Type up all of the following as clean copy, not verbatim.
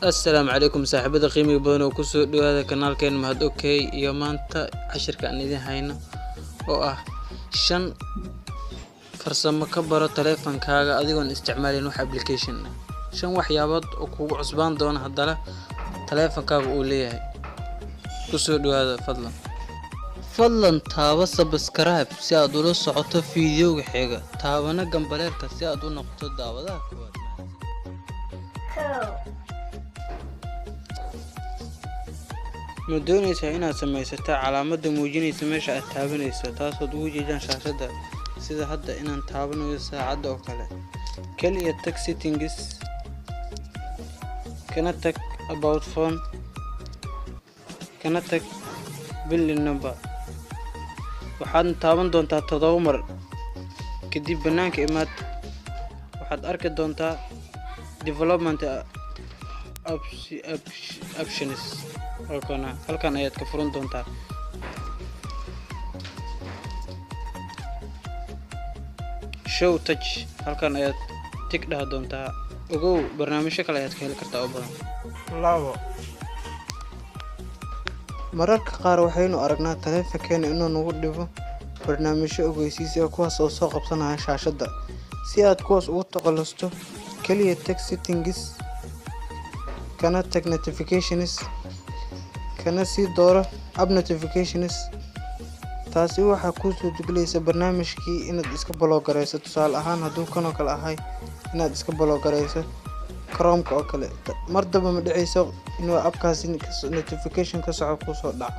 السلام عليكم صاحبada qiimiga badan oo ku soo dhawaada kanaalkeen mahad okay iyo maanta cashirka aan idin hayno oo ah 5 farsamo ka baro taleefankaaga adigoon isticmaalin wax application ah 5 waxyaabood oo kugu cusbaan doona hadala taleefankaaga uu leeyahay ku soo dhawaada fadlan taaba subscribe si aad ula socoto fiidiyowga xiga taabana gambaleelka si aad u noqoto daawadaha koowaad ma doonaysaa inaad samaysato calaamadda muujinaysa meesha aad taabanayso taasoo ugu jeedaan shaashada sida hadda inaan taabanayo saacadda oo kale kaliya tag settings kana tag about phone kana tag billing number waxaad taaban doontaa 7 mar kadib banaanka imaad waxaad arki doontaa development options halkan ayaad ka furan doontaa show touch halkan ayaad tig dhaha doontaa ogow barnaamijyo kale ayaad ka heli kartaa oo badan labo mararka qaar waxaynu aragnaa taleefankeena inuu nagu dhibo barnaamijyo ogeysiisyo kuwaas oo soo qabsanaya shaashada si aad kuwaas ugu taqalusto kaliya tag settings kana tag notifications kana sii dooro app notifications taasi waxa ku soo deglaysa barnaamijkii inaad iska block gareyso tusaale ahaan haduu kanoo kale ahay inaad iska block gareyso Chrome oo kale mardaba ma dhiceyso inuu appkaasi notification ka soo ku soo dhac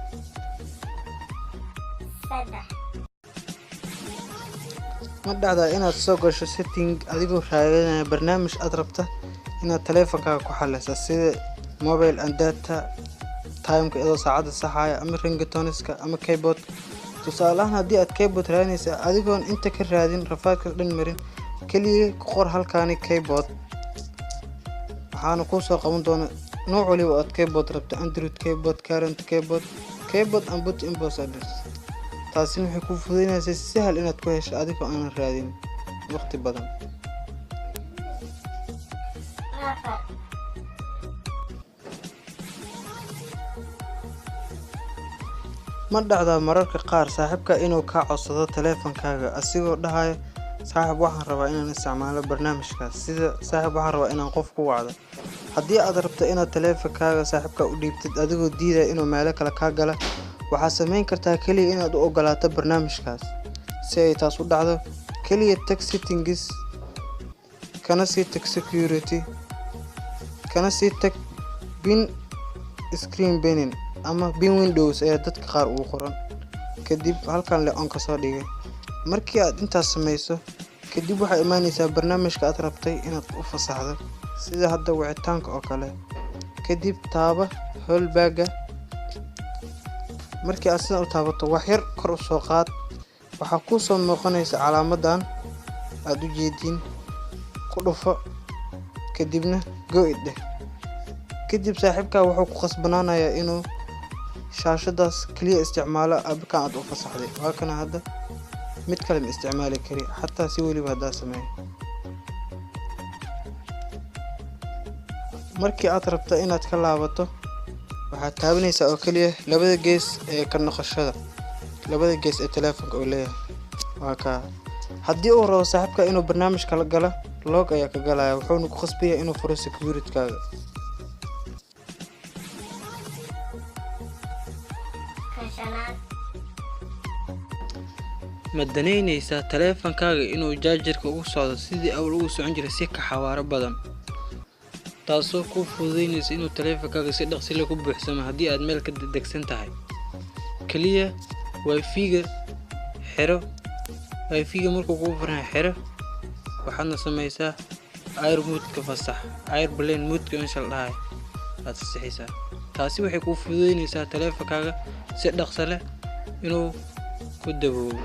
ma dhacda inaad soo gasho setting adigoo raadinaya barnaamij aad rabta inaad taleefankaaga ku xaleyso sida mobile and data time-ka idoo saacada saxaya ama ringtoneska ama keyboard tusaalahan haddii aad keyboard raadinaysa adigoon inta ka raadin rafaadka dhan marin kaliya ku qor halkaani keyboard waxaana ku soo qaban doona nooc waliba aad keyboard rabto Android keyboard current keyboard and boot ambassadors taasina waxay ku fududeynaysaa si sahal inaad ku hesho adigoo aan raadin waqti badan ma dhacda mararka qaar saaxiibka inuu ka codsado taleefankaaga asigoo dhahayo saaxiib waxaan rabaa inaan isticmaalo barnaamijkaas sida saaxiib waxaan rabaa inaan qof ku wacdo haddii aad rabto inaad taleefankaaga saaxiibka u dhiibtid adigoo diiday inuu meel kale ka gala waxaad samayn kartaa kaliya inaad u ogolaato barnaamijkaas si ay taas u dhacdo kaliya tag settings kana sii tag security kana sii tag bin screen binning ama bin windows ee dadka qaar uu qoran kadib halkan le on ka soo dhigay markii aad intaas samayso kadib waxa imaanaysaa barnaamijka aad rabtay inaad u fasaxdo sida hadda wicitaanka oo kale kadib taaba howlbaaga markii aad sida u taabato wax yar kor u soo qaad waxa ku soo muuqanaysa calaamadan aad u jeedin ku dhufo kadibna go ideh kadib saaxiibka wuxuu ku qasbanaanayaa inuu shaashadaas kaliya isticmaalo abka aad u fasaxday waa kana hadda mid kale ma isticmaali kari xataa si waliba hadaa sameeyo markii aad rabto inaad ka laabato waxaad taabanaysaa oo kaliya labada gees ee ka noqoshada labada gees ee taleefanka oo leeyahay waa ka haddii uu rabo saaxiibka inuu barnaamij kala gala log ayaa ka galaya wuxuuna ku qasbayaa inuu furo security-kaaga ma danaynaysaa taleefankaaga inuu jaajarka ugu socdo sidii awal ugu socon jiray si ka xawaaro badan taasoo ku fududeynaysa inuu taleefankaaga si dhaqsi leh ku buuxsamo haddii aad meel ka degsan tahay kaliya wifi-ga xiro wifi-ga markuu kugu furan xiro waxaadna samaysaa air mode-ka fasax airplane mode-ka meesha la dhahay aad fasaxaysaa taasi waxay ku fududeynaysaa taleefankaaga si dhaqso leh inuu ku daboobo